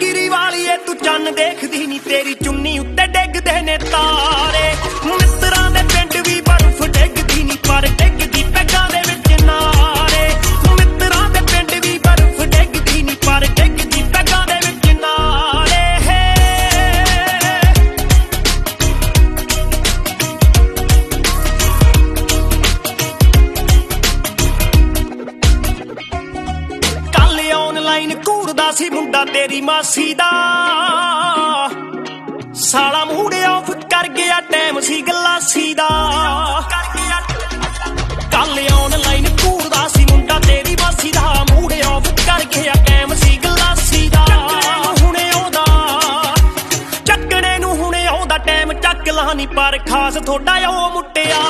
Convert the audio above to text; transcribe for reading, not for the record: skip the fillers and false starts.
गिरी वाली है तू चन्न देखदी नी तेरी चुन्नी उत्ते डिगदे ने तारे मित्तरां दे पिंड भी बर्फ डिगदी नी पर डिगदी पैगां दे विच नारे मित्तरां दे पिंड भी बर्फ डिगदी नी पर डिगदी पैगां दे विच नारे कल ऑनलाइन घूरदा सी मुंडा तेरी मासी दा साला मूड ऑफ कर गया टाइम सी गलासी दा कल ऑनलाइन घूरदा सी मुंडा तेरी मासी दा मूड ऑफ कर गया टाइम सी गलासी दा हुणे आउंदा ਚੱਕਣੇ ਨੂੰ ਹੁਣੇ ਆਉਂਦਾ ਟਾਈਮ ਚੱਕ ਲਾ ਨੀ ਪਰ ਖਾਸ ਥੋੜਾ ਉਹ ਮੁੱਟਿਆ